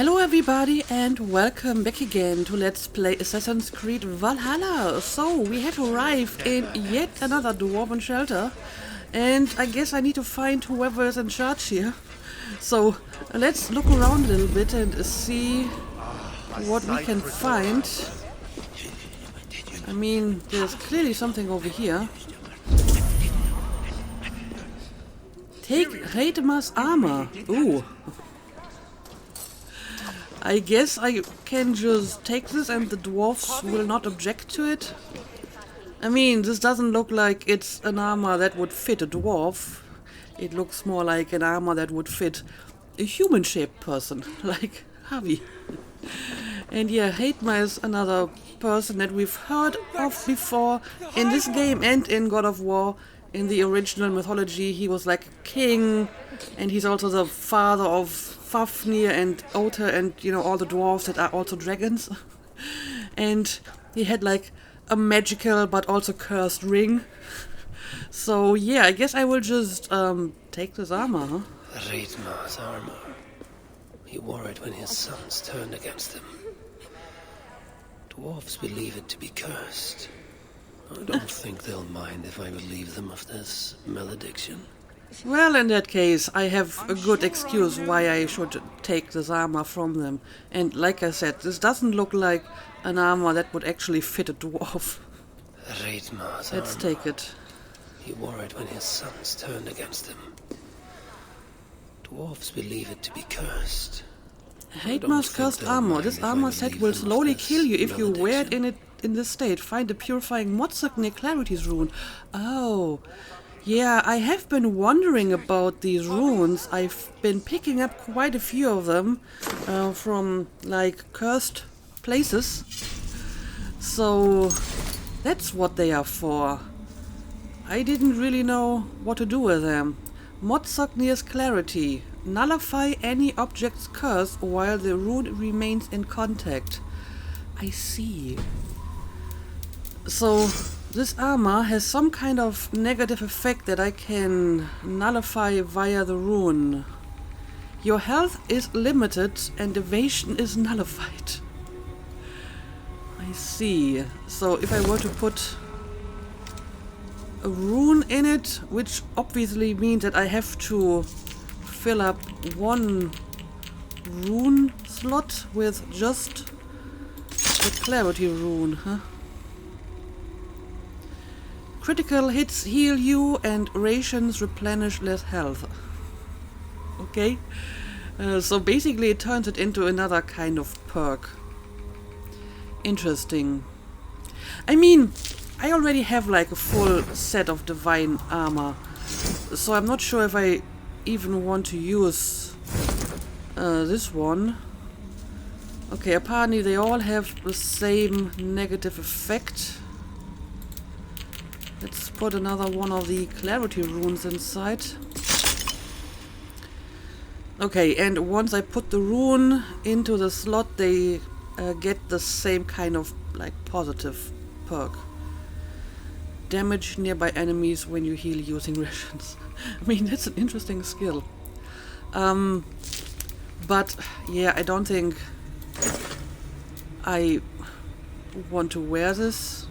Hello everybody and welcome back again to Let's Play Assassin's Creed Valhalla. So, we have arrived in yet another dwarven shelter and I guess I need to find whoever is in charge here. So, let's look around a little bit and see what we can find. I mean, there's clearly something over here. Take Reitmar's armor. Ooh. I guess I can just take this and the dwarfs will not object to it. I mean, this doesn't look like it's an armor that would fit a dwarf. It looks more like an armor that would fit a human-shaped person, like Javi. And yeah, Reitmar is another person that we've heard of before in this game and in God of War. In the original mythology, he was like a king, and he's also the father of Fafnir and Other and, you know, all the dwarves that are also dragons. And he had like a magical but also cursed ring. So yeah, I guess I will just take this armor, huh? Reitmar's armor. He wore it when his sons turned against him. Dwarves believe it to be cursed. I don't think they'll mind if I relieve them of this malediction. Well, in that case, I have a good excuse why I should take this armor from them. And like I said, this doesn't look like an armor that would actually fit a dwarf. Reitmar's Let's armor. take it. He wore it when his sons turned against him. Dwarves believe it to be cursed. Reitmar's cursed armor. This armor set will slowly kill you if you wear it in this state. Find the purifying Motzak near Clarity's rune. Oh. Yeah, I have been wondering about these runes. I've been picking up quite a few of them from, like, cursed places. So, that's what they are for. I didn't really know what to do with them. Motzak nears Clarity. Nullify any object's curse while the rune remains in contact. I see. So, this armor has some kind of negative effect that I can nullify via the rune. Your health is limited and evasion is nullified. I see. So if I were to put a rune in it, which obviously means that I have to fill up one rune slot with just the Clarity rune, huh? Critical hits heal you and rations replenish less health. Okay. So basically it turns it into another kind of perk. Interesting. I mean, I already have like a full set of divine armor. So I'm not sure if I even want to use this one. Okay, apparently they all have the same negative effect. Let's put another one of the Clarity runes inside. Okay, and once I put the rune into the slot, they get the same kind of, like, positive perk. Damage nearby enemies when you heal using rations. I mean, that's an interesting skill. But, yeah, I don't think I want to wear this.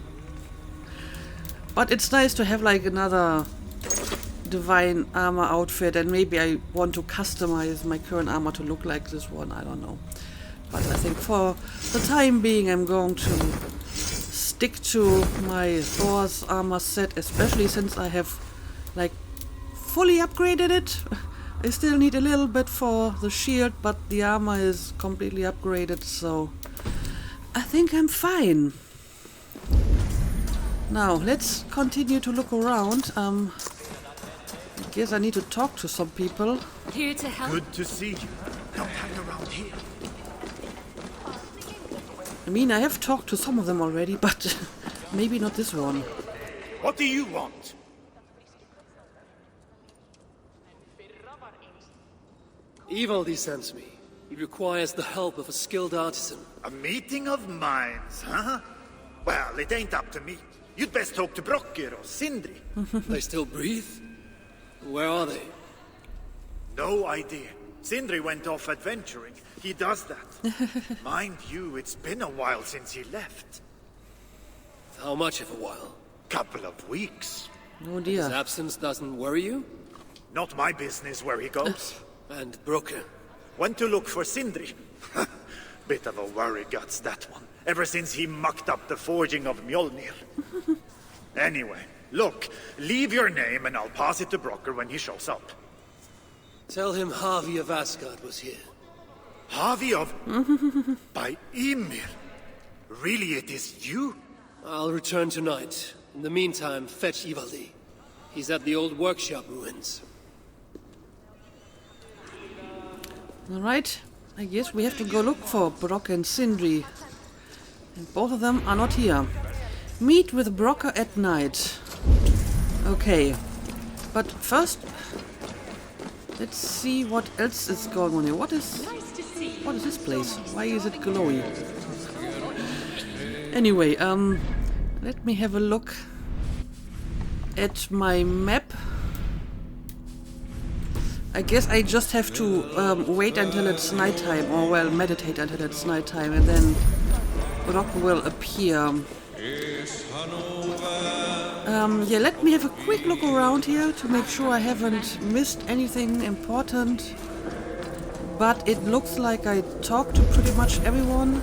But it's nice to have like another divine armor outfit, and maybe I want to customize my current armor to look like this one, I don't know. But I think for the time being I'm going to stick to my Thor's armor set, especially since I have like fully upgraded it. I still need a little bit for the shield, but the armor is completely upgraded, so I think I'm fine. Now, let's continue to look around. I guess I need to talk to some people. Here to help. Good to see you. Don't hang around here. I mean, I have talked to some of them already, but maybe not this one. What do you want? Ivaldi sends me. He requires the help of a skilled artisan. A meeting of minds, huh? Well, it ain't up to me. You'd best talk to Brokkr or Sindri. They still breathe? Where are they? No idea. Sindri went off adventuring. He does that. Mind you, it's been a while since he left. How much of a while? Couple of weeks. Oh His dear. absence doesn't worry you? Not my business where he goes. And Brokkr? Went to look for Sindri. Bit of a worry guts, that one. Ever since he mucked up the forging of Mjolnir. Anyway, look, leave your name and I'll pass it to Brokkr when he shows up. Tell him Harvey of Asgard was here. Harvey of... by Ymir. Really, it is you? I'll return tonight. In the meantime, fetch Ivaldi. He's at the old workshop ruins. Alright, I guess we have to go look for Brokkr and Sindri. And both of them are not here. Meet with Brokkr at night. Okay. But first, let's see what else is going on here. What is this place? Why is it glowy? Anyway, let me have a look at my map. I guess I just have to wait until it's nighttime, or well, meditate until it's nighttime, and then Brokkr will appear. Yeah, let me have a quick look around here to make sure I haven't missed anything important. But it looks like I talked to pretty much everyone.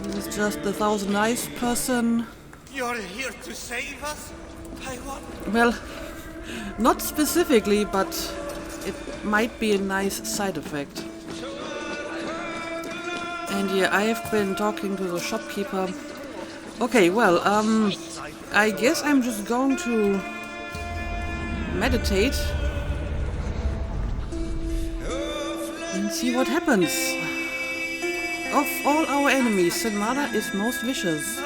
This is just the Thousand Eyes person. You're here to save us? Well, not specifically, but it might be a nice side effect. And yeah, I have been talking to the shopkeeper. Okay, well, I guess I'm just going to meditate and see what happens. Of all our enemies, Senmada is most vicious.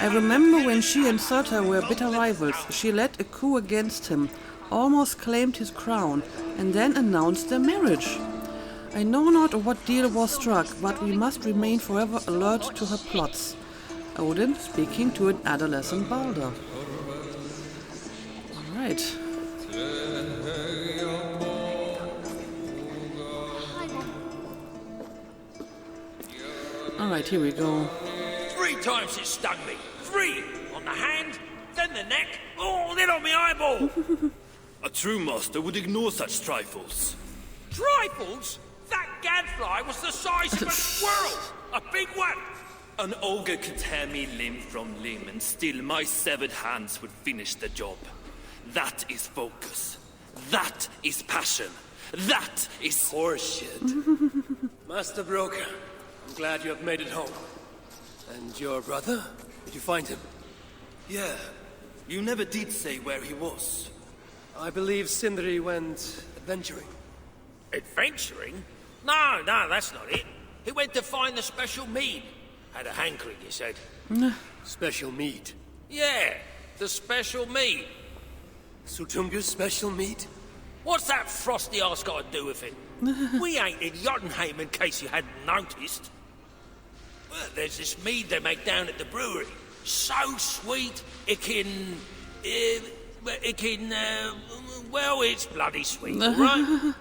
I remember when she and Surta were bitter rivals. She led a coup against him, almost claimed his crown, and then announced their marriage. I know not what deal was struck, but we must remain forever alert to her plots. Odin speaking to an adolescent Balder. Alright. Alright, here we go. 3 times it stung me. 3 on the hand, then the neck, oh, then on my eyeball. A true master would ignore such trifles. Trifles? That gadfly was the size of a squirrel. A big one. An ogre could tear me limb from limb, and still my severed hands would finish the job. That is focus. That is passion. That is horseshit. Master Brokkr, I'm glad you have made it home. And your brother? Did you find him? Yeah, you never did say where he was. I believe Sindri went adventuring. Adventuring? No, that's not it. He went to find the special mead. Had a hankering, he said. Special mead. Yeah, the special mead. Sutunga's special mead? What's that frosty ass got to do with it? We ain't in Jotunheim, in case you hadn't noticed. Well, there's this mead they make down at the brewery. So sweet, well, it's bloody sweet, all right?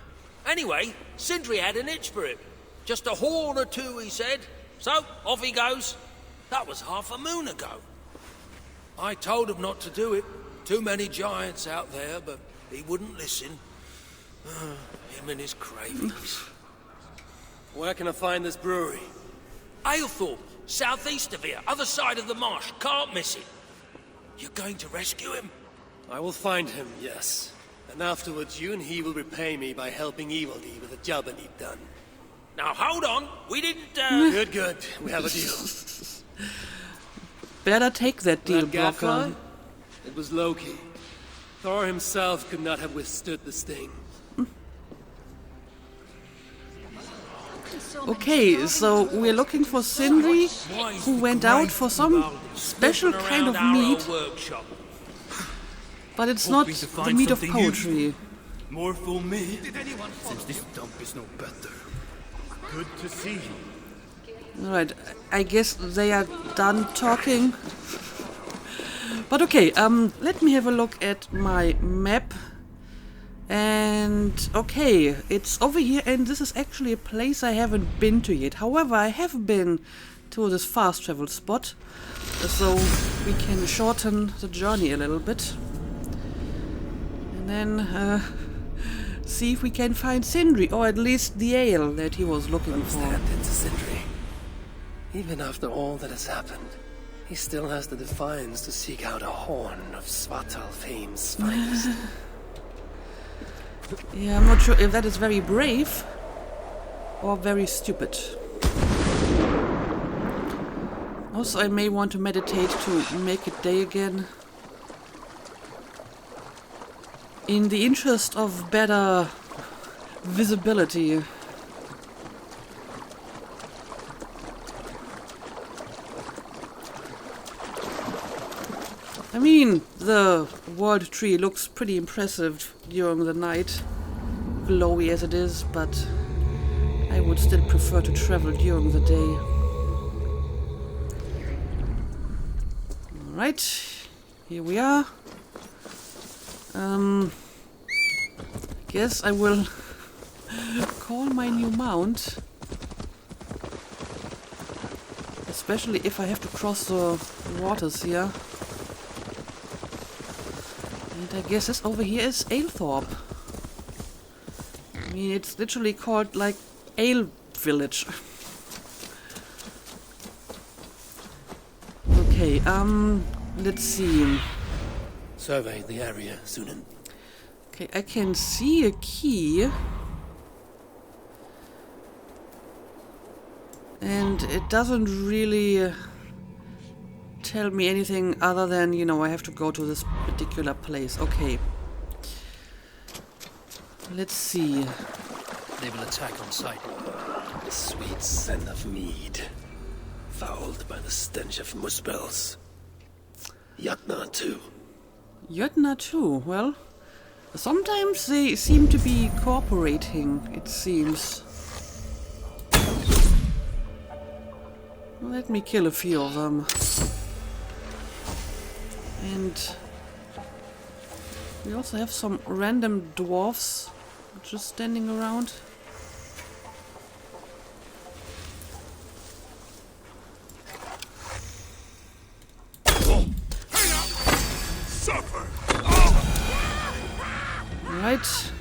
Anyway, Sindri had an itch for it. Just a horn or 2, he said. So, off he goes. That was half a moon ago. I told him not to do it. Too many giants out there, but he wouldn't listen. Him and his cravings. Where can I find this brewery? Aylthorpe, southeast of here, other side of the marsh. Can't miss it. You're going to rescue him? I will find him, yes. And afterwards you and he will repay me by helping Ivaldi with the job I need done. Now hold on, we didn't, Good. We have a deal. Better take that deal, That gadfly? Brokkr. It was Loki. Thor himself could not have withstood the sting. Okay, so we're looking for Sindri, who went out for some special kind of meat, but it's not the meat of poetry. More for me? Since this dump is no better. Good to see you. Alright, I guess they are done talking. But okay, let me have a look at my map. And okay, it's over here, and this is actually a place I haven't been to yet. However, I have been to this fast travel spot, so we can shorten the journey a little bit. And then see if we can find Sindri, or at least the ale that he was looking for. Understand it to Sindri. Even after all that has happened, he still has the defiance to seek out a horn of Svartal fame's finest. Yeah, I'm not sure if that is very brave or very stupid. Also, I may want to meditate to make it day again. In the interest of better visibility. I mean, the world tree looks pretty impressive during the night, glowy as it is, but I would still prefer to travel during the day. Alright, here we are. Guess I will call my new mount. Especially if I have to cross the waters here. And I guess this over here is Aelthorpe. I mean, it's literally called like Ale Village. Okay, let's see. Survey the area, Sunan. Okay, I can see a key. And it doesn't really tell me anything other than, you know, I have to go to this particular place. Okay. Let's see. They will attack on sight. The sweet scent of mead, fouled by the stench of muspels. Yatna too. Jötnar too, well, sometimes they seem to be cooperating, it seems. Let me kill a few of them. And we also have some random dwarfs just standing around. Right.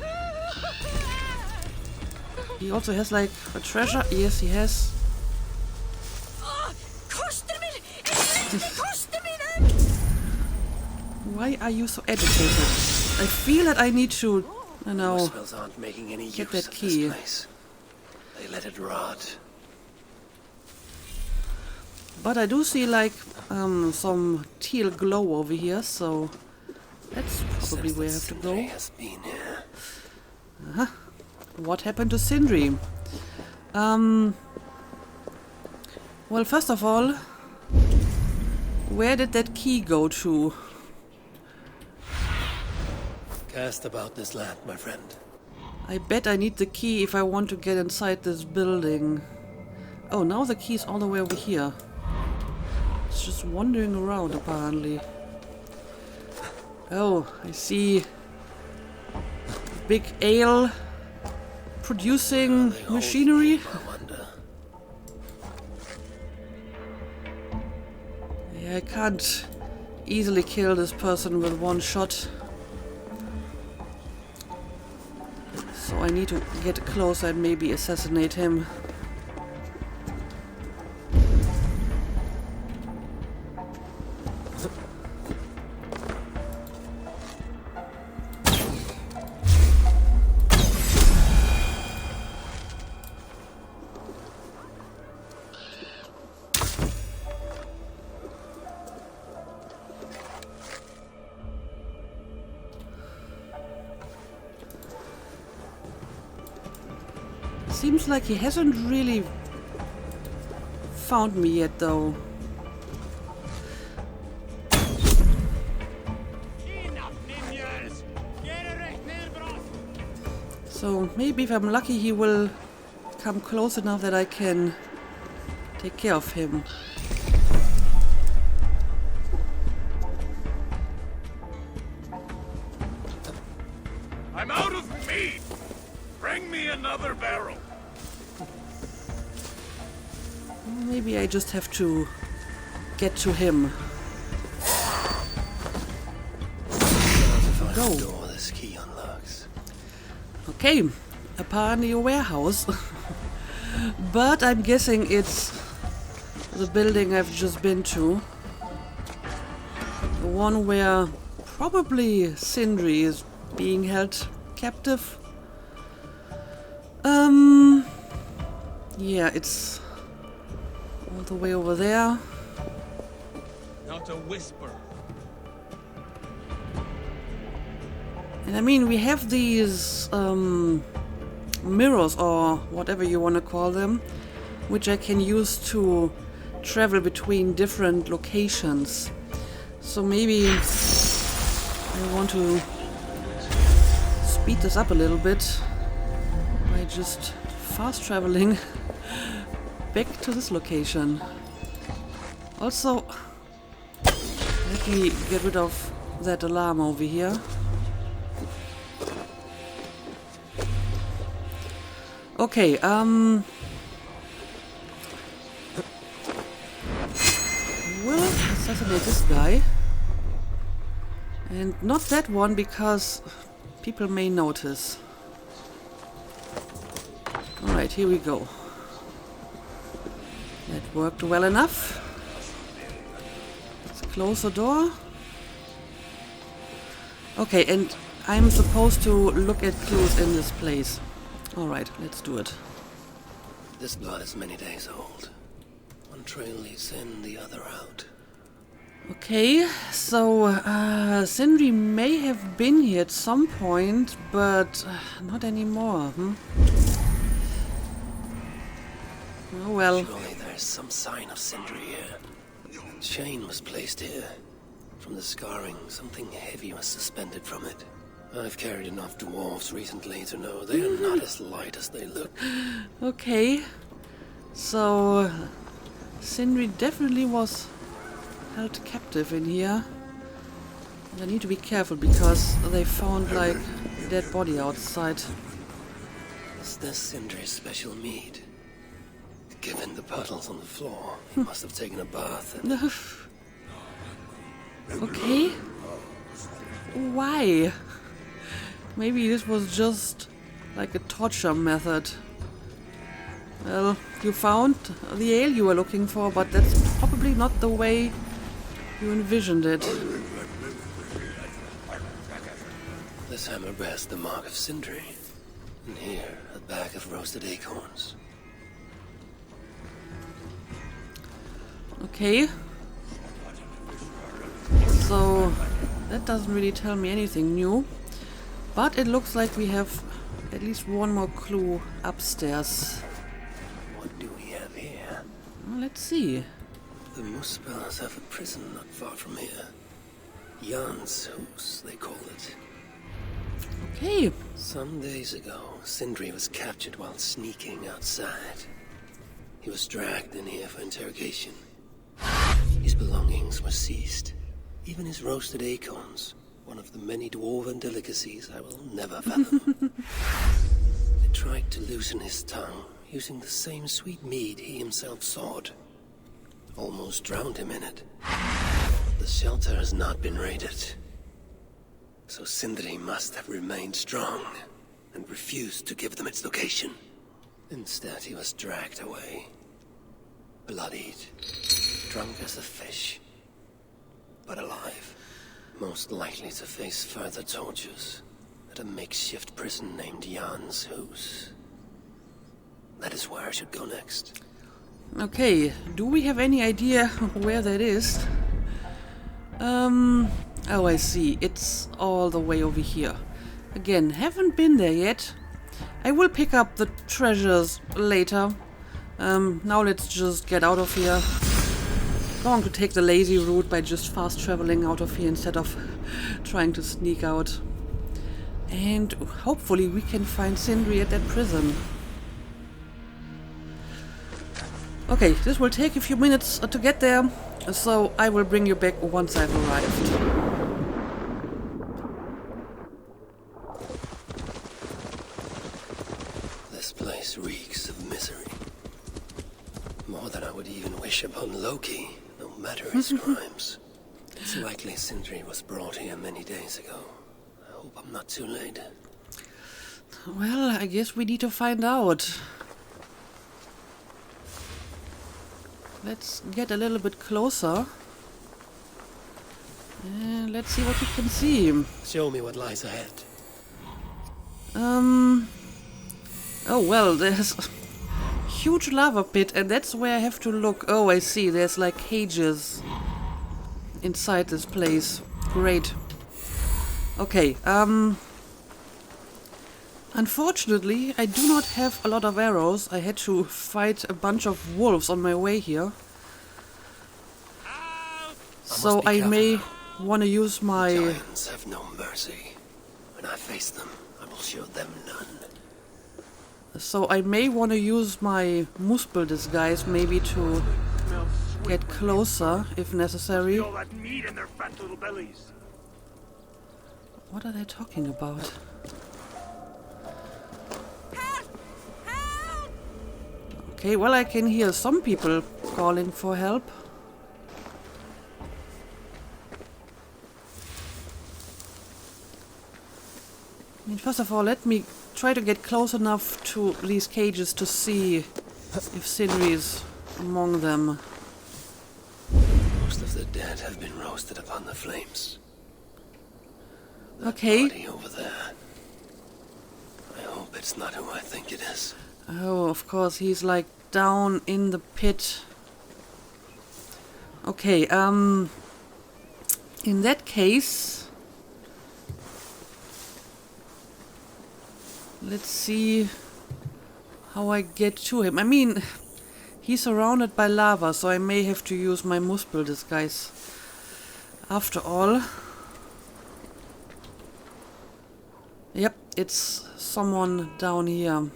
He also has like a treasure. Yes, he has. Why are you so agitated? I feel that I need to, I know, Muspels aren't making any get use that of key. this place. They let it rot. But I do see like some teal glow over here, so that's probably where I have to go. Has been here. What happened to Sindri? Well, first of all, where did that key go to? Cast about this land, my friend. I bet I need the key if I want to get inside this building. Oh, now the key is all the way over here. It's just wandering around, apparently. Oh, I see. Big ale producing machinery. Yeah, I can't easily kill this person with one shot. So I need to get closer and maybe assassinate him. Seems like he hasn't really found me yet, though. So maybe if I'm lucky he will come close enough that I can take care of him. I'm out of Maybe I just have to get to him. Go. Door this key unlocks. Okay, apparently a warehouse. But I'm guessing it's the building I've just been to. The one where probably Sindri is being held captive. Yeah, it's all the way over there. Not a whisper. And I mean, we have these mirrors, or whatever you want to call them, which I can use to travel between different locations. So maybe I want to speed this up a little bit by just fast traveling back to this location. Also, let me get rid of that alarm over here. Okay, we'll assassinate this guy. And not that one, because people may notice. Alright, here we go. That worked well enough. Let's close the door. Okay, and I'm supposed to look at clues in this place. Alright, let's do it. This blood is many days old. One trail leads in, the other out. Okay, so Sindri may have been here at some point, but not anymore, Oh well. Surely there's some sign of Sindri here. A chain was placed here. From the scarring, something heavy was suspended from it. I've carried enough dwarves recently to know they are not as light as they look. Okay, so Sindri definitely was held captive in here. And I need to be careful because they found like a dead body outside. Is this Sindri's special mead? Given the puddles on the floor, he must have taken a bath and... Okay. Why? Maybe this was just like a torture method. Well, you found the ale you were looking for, but that's probably not the way you envisioned it. This hammer bears the mark of Sindri. And here, a bag of roasted acorns. Okay. So, that doesn't really tell me anything new. But it looks like we have at least one more clue upstairs. What do we have here? Well, let's see. The Muspels have a prison not far from here. Jan's House, they call it. Okay. Some days ago, Sindri was captured while sneaking outside. He was dragged in here for interrogation. His belongings were seized. Even his roasted acorns, one of the many dwarven delicacies I will never fathom. They tried to loosen his tongue, using the same sweet mead he himself sought. Almost drowned him in it. The shelter has not been raided. So Sindri must have remained strong and refused to give them its location. Instead, he was dragged away. Bloodied, drunk as a fish, but alive. Most likely to face further tortures at a makeshift prison named Jan's House. That is where I should go next. Okay, do we have any idea where that is? Oh, I see. It's all the way over here. Again, haven't been there yet. I will pick up the treasures later. Now let's just get out of here. Going to take the lazy route by just fast traveling out of here instead of trying to sneak out. And hopefully we can find Sindri at that prison. Okay, this will take a few minutes to get there, so I will bring you back once I've arrived. This place reeks of misery. More than I would even wish matter his crimes. It's likely Sindri was brought here many days ago. I hope I'm not too late. Well, I guess we need to find out. Let's get a little bit closer. And let's see what we can see. Show me what lies ahead. Oh, well, there's a huge lava pit, and that's where I have to look. Oh, I see. There's like cages inside this place. Great. Okay, unfortunately, I do not have a lot of arrows. I had to fight a bunch of wolves on my way here. So I may want to use my... Giants have no mercy. When I face them, I will show them none. So I may want to use my Muspel disguise maybe to get closer if necessary. All that meat in their fat little bellies. What are they talking about? Okay, well, I can hear some people calling for help. I mean, first of all, let me try to get close enough to these cages to see if Sindri is among them. Most of the dead have been roasted upon the flames. That Okay. body over there. I hope it's not who I think it is. Oh, of course, he's like down in the pit. Okay, in that case, let's see how I get to him. I mean, he's surrounded by lava, so I may have to use my Muspel disguise after all. Yep, it's someone down here.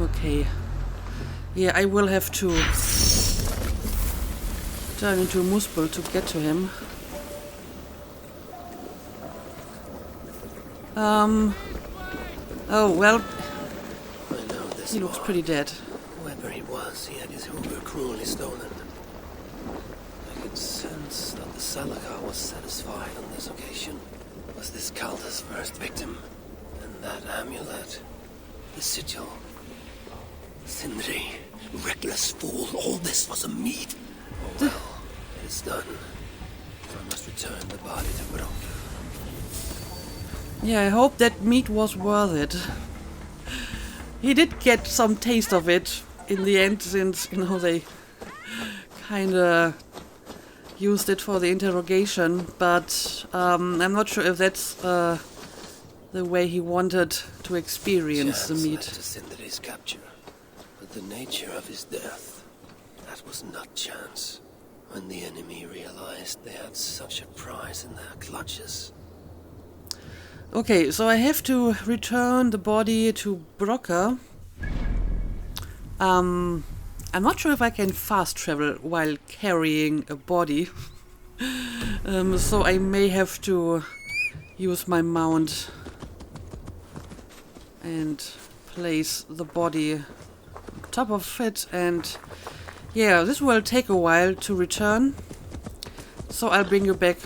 Okay. Yeah, I will have to turn into a Muspel to get to him. Oh, well, I know this he looks lord. pretty dead. Whoever he was, he had his hoover cruelly stolen. I could sense that the Salakar was satisfied on this occasion. Was this Calder's first victim? And that amulet, the sigil. Sindri, reckless fool, all this was a meat. Oh well, it is done. I must return the body to Brokkr. Yeah, I hope that meat was worth it. He did get some taste of it in the end, since, you know, they kinda used it for the interrogation, but I'm not sure if that's the way he wanted to experience the Chance led meat. to Sindri's capture, but the nature of his death, that was not chance. When the enemy realized they had such a prize in their clutches. Okay, so I have to return the body to Brokkr. I'm not sure if I can fast travel while carrying a body. So I may have to use my mount and place the body on top of it, and yeah, this will take a while to return. So I'll bring you back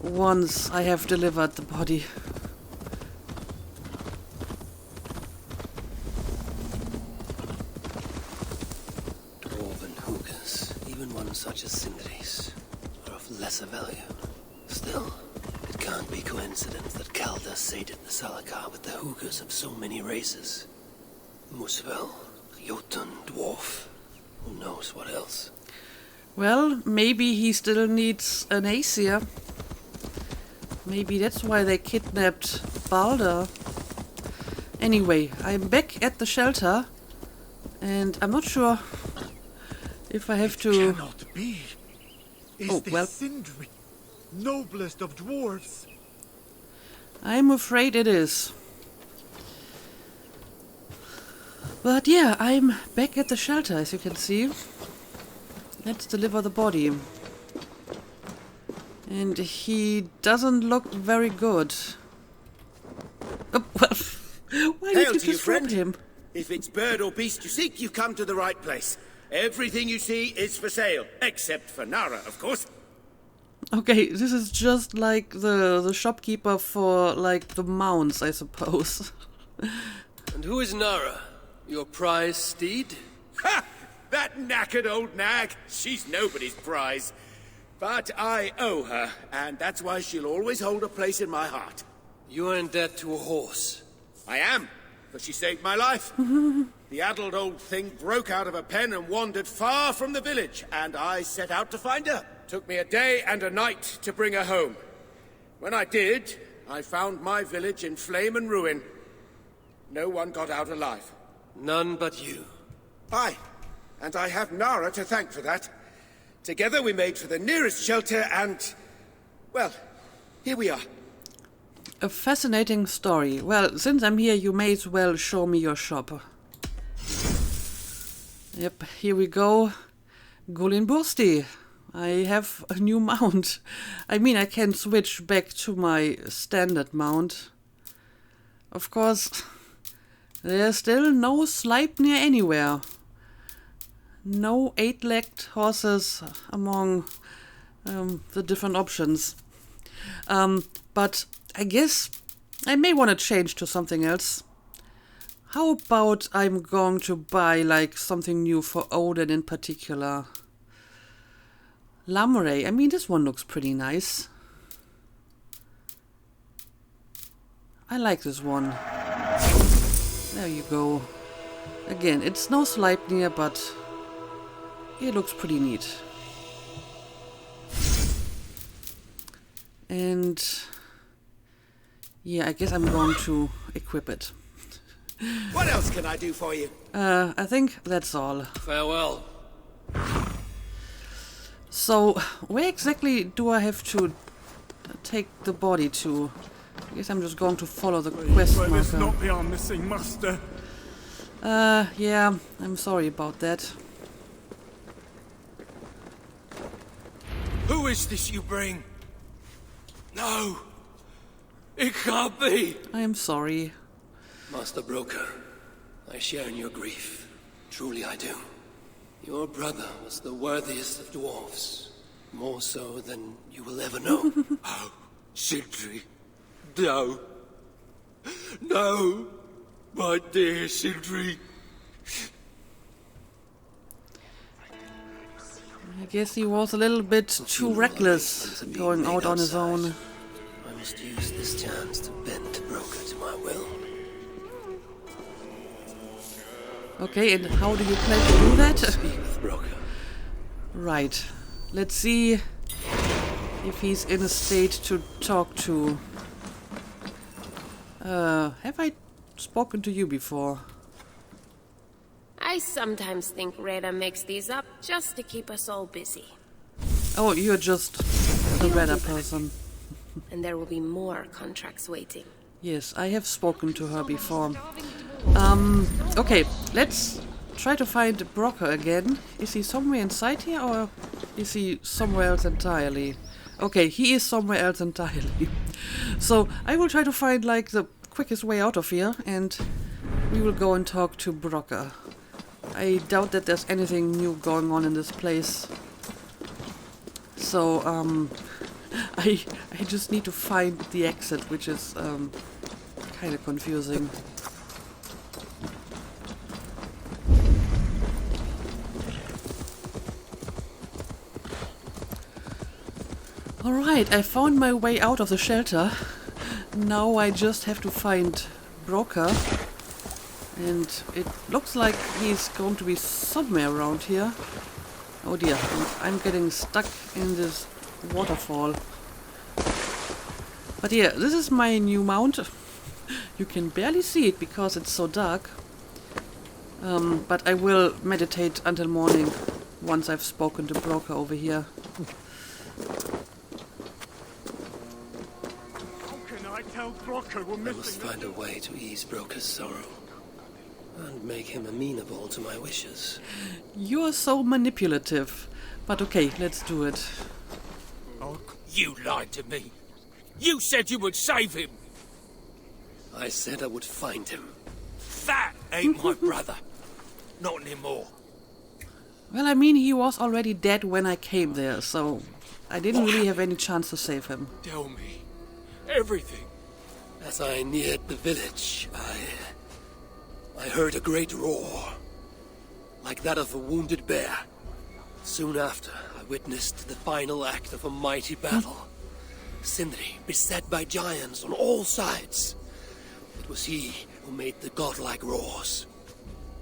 once I have delivered the body. Dwarven hookahs, even one such as Sindri's, are of lesser value. Still, it can't be coincidence that Calder sated the Salakar with the hookahs of so many races. Muspel, Jotun, Dwarf, who knows what else. Well, maybe he still needs an Aesir. Maybe that's why they kidnapped Balder. Anyway, I'm back at the shelter, and I'm not sure if I have to... Cannot be. Is Oh, this well. Sindri, noblest of dwarves? I'm afraid it is. But yeah, I'm back at the shelter, as you can see. Let's deliver the body. And he doesn't look very good. Oh, well, why Hail did you to you, just drop friend. him? If it's bird or beast you seek, you come to the right place. Everything you see is for sale, except for Nara, of course. Okay, this is just like the shopkeeper for, like, the mounts, I suppose. And who is Nara? Your prize steed? Ha! That knackered old nag. She's nobody's prize. But I owe her, and that's why she'll always hold a place in my heart. You are in debt to a horse. I am, but she saved my life. The addled old thing broke out of a pen and wandered far from the village, and I set out to find her. Took me a day and a night to bring her home. When I did, I found my village in flame and ruin. No one got out alive. None but you. Aye, and I have Nara to thank for that. Together we made for the nearest shelter and... well, here we are. A fascinating story. Well, since I'm here, you may as well show me your shop. Yep, here we go. Gulin Bursti. I have a new mount. I mean, I can switch back to my standard mount. Of course, there's still no Sleipnir anywhere. No 8-legged horses among the different options. But I guess I may want to change to something else. How about I'm going to buy, like, something new for Odin in particular? Lamray. I mean, this one looks pretty nice. I like this one. There you go. Again, it's no Sleipnir, but it looks pretty neat. And yeah, I guess I'm going to equip it. What else can I do for you? I think that's all. Farewell. So, where exactly do I have to take the body to? I guess I'm just going to follow the quest Will this marker. not be our missing master? Yeah, I'm sorry about that. Who is this you bring? No! It can't be! I am sorry. Master Brokkr, I share in your grief. Truly I do. Your brother was the worthiest of dwarves. More so than you will ever know. Oh, Sindri. No. No! My dear Sindri. I guess he was a little bit too reckless going out on his own. I must use this chance to bend Brokkr to my will. Okay, and how do you plan to do that? Speak with Brokkr. Right. Let's see if he's in a state to talk to. Have I spoken to you before? I sometimes think Reda makes these up just to keep us all busy. Oh, you're just the Redder person. And there will be more contracts waiting. Yes, I have spoken to her before. Okay, let's try to find Brokkr again. Is he somewhere inside here, or is he somewhere else entirely? Okay, he is somewhere else entirely. So, I will try to find, like, the quickest way out of here, and we will go and talk to Brokkr. I doubt that there's anything new going on in this place. So, I just need to find the exit, which is, kind of confusing. Alright, I found my way out of the shelter. Now I just have to find Brokkr. And it looks like he's going to be somewhere around here. Oh dear, and I'm getting stuck in this waterfall. But yeah, this is my new mount. You can barely see it because it's so dark. But I will meditate until morning once I've spoken to Brokkr over here. How can I tell Brokkr we're I missing must the find a way to ease Brokkr's sorrow. And make him amenable to my wishes. You're so manipulative. But okay, let's do it. You lied to me. You said you would save him. I said I would find him. That ain't my brother. Not anymore. Well, I mean, he was already dead when I came there, so I didn't really have any chance to save him. Tell me. Everything. As I neared the village, I heard a great roar, like that of a wounded bear. Soon after, I witnessed the final act of a mighty battle. Sindri, beset by giants on all sides. It was he who made the godlike roars.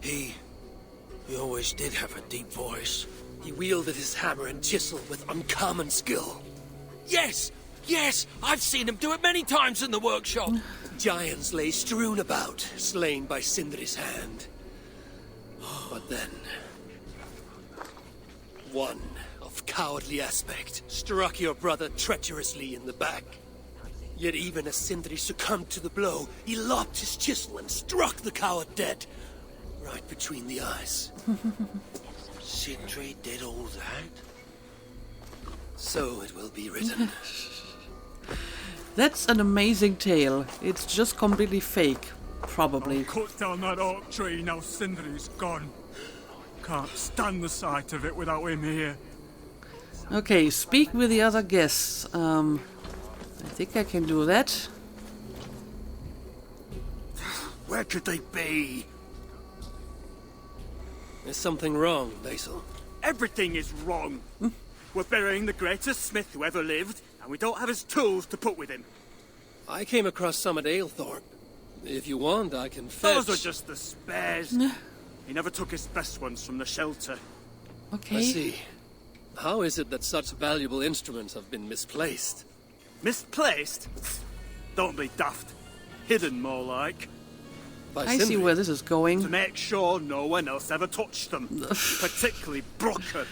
He always did have a deep voice. He wielded his hammer and chisel with uncommon skill. Yes! Yes! I've seen him do it many times in the workshop. Giants lay strewn about, slain by Sindri's hand. But then, one of cowardly aspect struck your brother treacherously in the back. Yet even as Sindri succumbed to the blow, he lopped his chisel and struck the coward dead, right between the eyes. Sindri did all that? So it will be written. That's an amazing tale. It's just completely fake, probably. Cut down that oak tree now Sindri's gone. Can't stand the sight of it without him here. Okay, speak with the other guests. I think I can do that. Where could they be? Is something wrong, Basil? Everything is wrong. We're burying the greatest smith who ever lived, and we don't have his tools to put with him. I came across some at Aylthorpe. If you want, I can fetch... Those are just the spares. He never took his best ones from the shelter. Okay. I see. How is it that such valuable instruments have been misplaced? Misplaced? Don't be daft. Hidden, more like. By I see Sindri? where this is going. To make sure no one else ever touched them. Particularly Brokkr.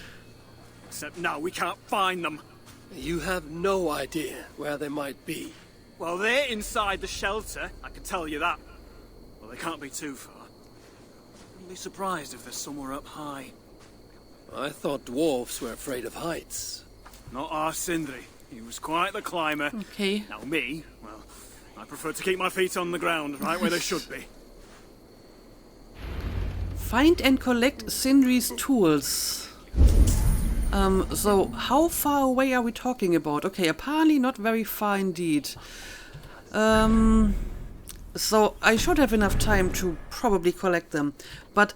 Except now we can't find them. You have no idea where they might be. Well, they're inside the shelter, I can tell you that. Well, they can't be too far. Wouldn't be surprised if they're somewhere up high. I thought dwarves were afraid of heights. Not our Sindri. He was quite the climber. Okay. Now me, well, I prefer to keep my feet on the ground, right where they should be. Find and collect Sindri's tools. So how far away are we talking about? Okay, apparently not very far indeed. So I should have enough time to probably collect them. But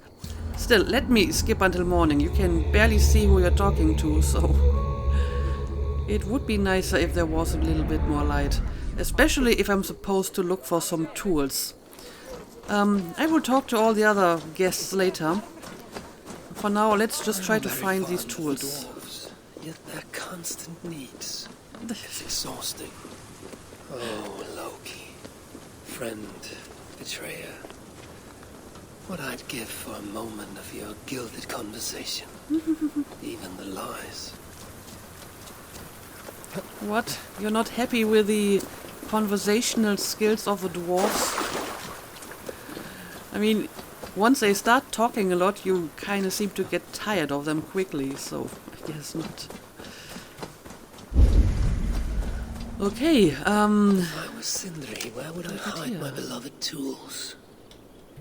still, let me skip until morning. You can barely see who you're talking to, so... It would be nicer if there was a little bit more light. Especially if I'm supposed to look for some tools. I will talk to all the other guests later. For now, let's just try to find these tools. Dwarves, yet their constant needs. It's exhausting. Oh, Loki. Friend, betrayer. What I'd give for a moment of your gilded conversation. Even the lies. What? You're not happy with the conversational skills of the dwarves? I mean, once they start talking a lot, you kind of seem to get tired of them quickly, so I guess not. Okay, If I was Sindri, where would I hide here? my beloved tools?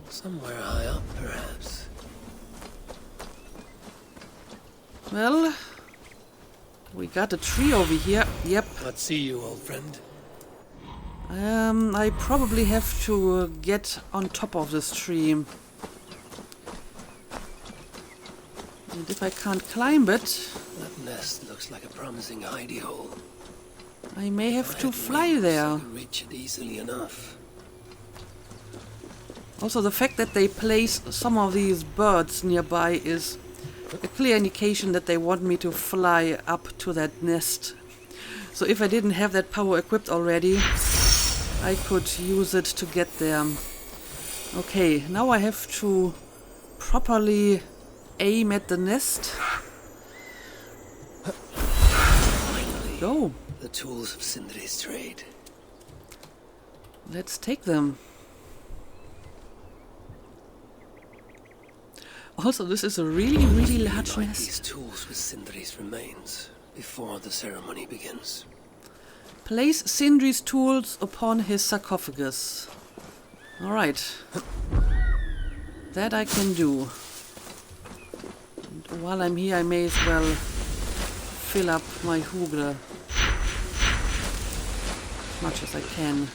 Somewhere high up, perhaps. well, we got a tree over here. Yep. I'd see you, old friend. I probably have to get on top of this tree. And if I can't climb it, That nest looks like a promising hidey hole. I may have If I to had fly wings, there. I could reach it easily enough. Also, the fact that they place some of these birds nearby is a clear indication that they want me to fly up to that nest. So if I didn't have that power equipped already, I could use it to get there. Okay, now I have to properly aim at the nest. Finally, Go. the tools of Sindri's trade. Let's take them. Also, this is a really, really large Unite nest. these tools with Sindri's remains before the ceremony begins. Place Sindri's tools upon his sarcophagus. Alright. That I can do. And while I'm here, I may as well fill up my hugel as much as I can.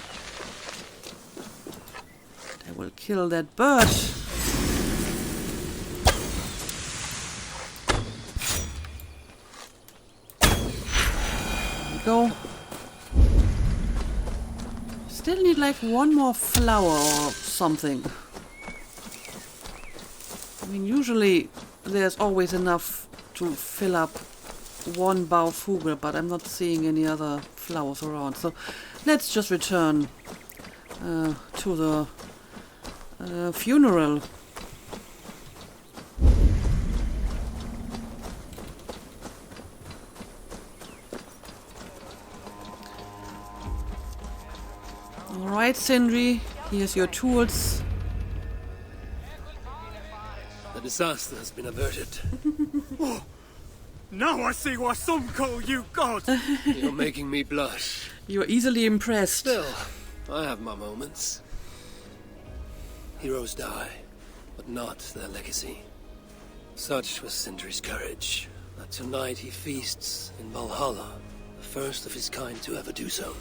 I will kill that bird. There we go. Still need like one more flower or something. I mean, usually there's always enough to fill up one bow fugel, but I'm not seeing any other flowers around. So let's just return to the funeral. Alright, Sindri, here's your tools. The disaster has been averted. Oh, now I see why some call you God. You're making me blush. You're easily impressed. Still, I have my moments. Heroes die, but not their legacy. Such was Sindri's courage, that tonight he feasts in Valhalla, the first of his kind to ever do so.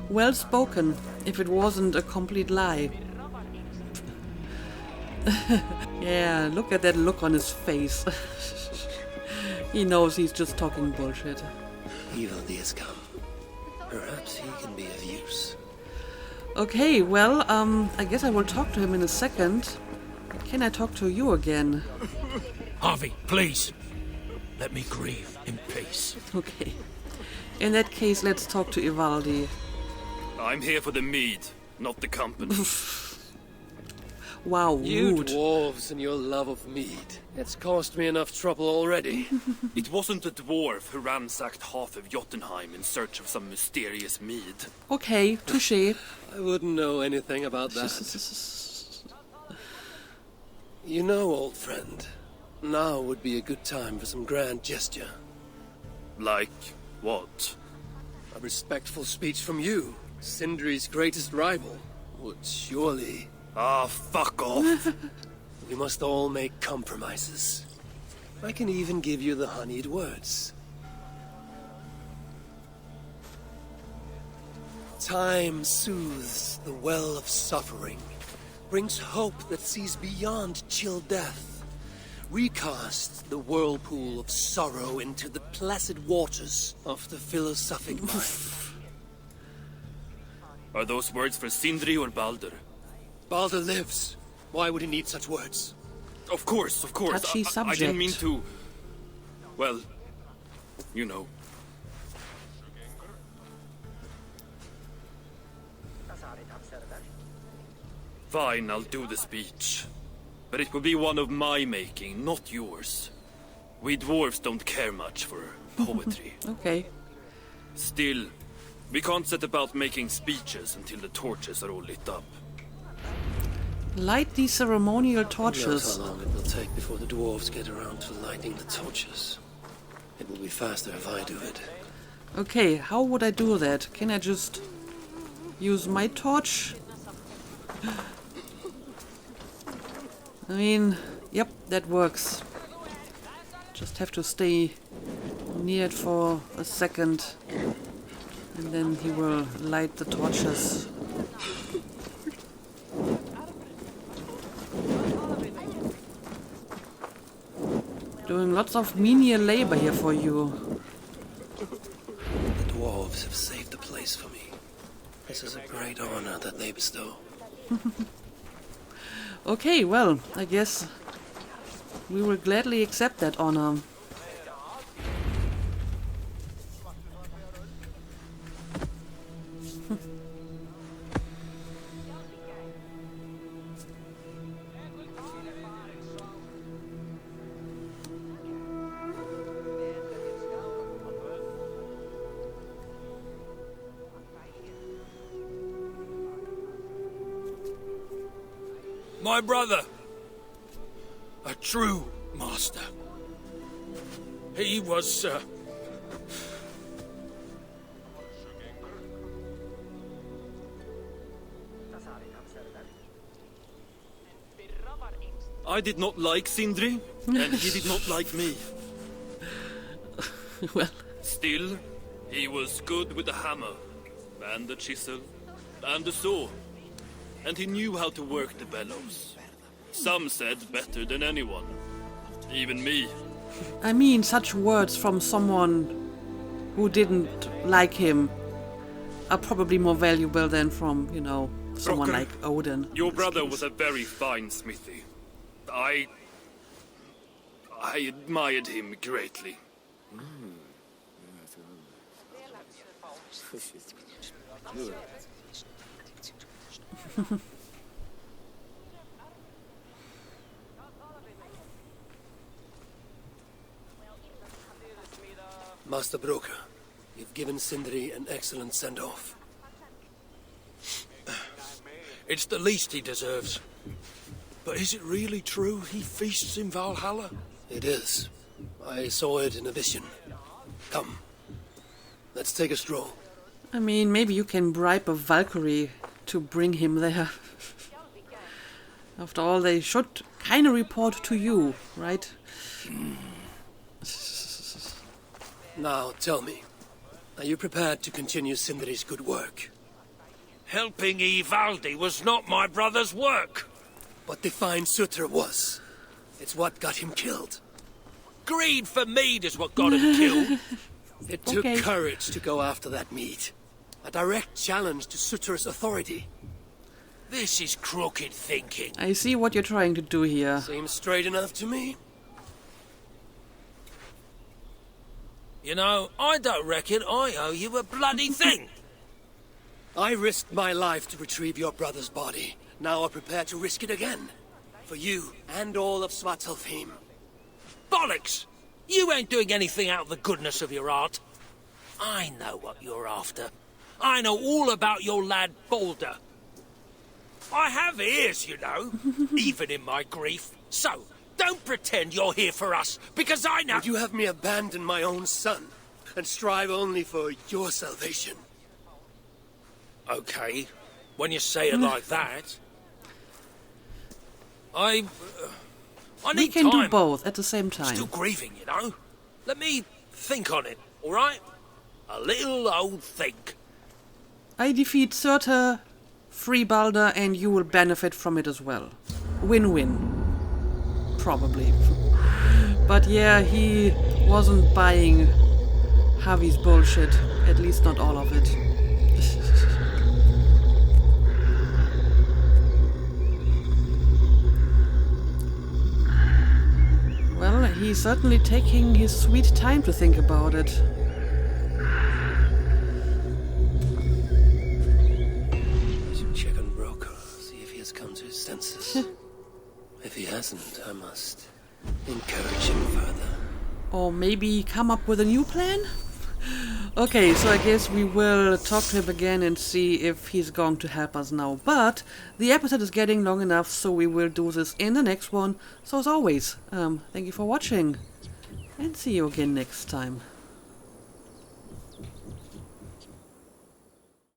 Well spoken, if it wasn't a complete lie. Yeah, look at that look on his face. He knows he's just talking bullshit. Evildy has come. Perhaps he can be of use. Okay, well, I guess I will talk to him in a second. Can I talk to you again? Harvey, please. Let me grieve in peace. Okay. In that case, let's talk to Ivaldi. I'm here for the mead, not the company. Wow, You rude. dwarves and your love of mead. It's caused me enough trouble already. It wasn't a dwarf who ransacked half of Jotunheim in search of some mysterious mead. Okay, touché. I wouldn't know anything about that. You know, old friend, now would be a good time for some grand gesture. Like what? A respectful speech from you, Sindri's greatest rival, would surely... Ah, fuck off. We must all make compromises. I can even give you the honeyed words. Time soothes the well of suffering, brings hope that sees beyond chill death, recasts the whirlpool of sorrow into the placid waters of the philosophic mind. Are those words for Sindri or Baldur? Baldur lives. Why would he need such words? Of course, of course. Touchy I didn't mean subject. to... Well, you know. Fine, I'll do the speech. But it will be one of my making, not yours. We dwarves don't care much for poetry. Okay. Still, we can't set about making speeches until the torches are all lit up. Light these ceremonial Who knows torches. how long it will take before the dwarves get around to lighting the torches. It will be faster if I do it. Okay, how would I do that? Can I just use my torch? I mean, yep, that works. Just have to stay near it for a second. And then he will light the torches. Doing lots of menial labor here for you. The dwarves have saved the place for me. This is a great honor that they bestow. Okay, well, I guess we will gladly accept that honor. My brother. A true master. He was, I did not like Sindri, and he did not like me. Well, Still, he was good with the hammer, and the chisel, and the saw. And he knew how to work the bellows. Some said better than anyone. Even me. I mean, such words from someone who didn't like him are probably more valuable than from, you know, someone Brokkr, like Odin. Your brother was a very fine smithy. I admired him greatly. Master Brokkr, you've given Sindri an excellent send-off. It's the least he deserves. But is it really true he feasts in Valhalla? It is. I saw it in a vision. Come, let's take a stroll. I mean, maybe you can bribe a Valkyrie to bring him there. After all, they should kind of report to you, right? Now, tell me, are you prepared to continue Sindri's good work? Helping Ivaldi was not my brother's work. What defined Surtr was. It's what got him killed. Greed for mead is what got him killed. It took Okay. courage to go after that mead. A direct challenge to Surtr's authority. This is crooked thinking. I see what you're trying to do here. Seems straight enough to me. You know, I don't reckon I owe you a bloody thing. I risked my life to retrieve your brother's body. Now I'm prepared to risk it again. For you and all of Svartalfheim. Bollocks! You ain't doing anything out of the goodness of your heart. I know what you're after. I know all about your lad Balder. I have ears, you know, even in my grief. So, don't pretend you're here for us, because I know... Would you have me abandon my own son and strive only for your salvation? Okay, when you say it like that... I We need can time. do both at the same time. Still grieving, you know. Let me think on it, all right? A little old think. I defeat Surtr, free Balder, and you will benefit from it as well. Win-win. Probably. But yeah, he wasn't buying Javi's bullshit. At least not all of it. Well, he's certainly taking his sweet time to think about it. I should check on Brokkr, see if he has come to his senses. If he hasn't, I must encourage him further. Or maybe come up with a new plan? Okay, so I guess we will talk to him again and see if he's going to help us now. But the episode is getting long enough, so we will do this in the next one. So as always, thank you for watching, and see you again next time.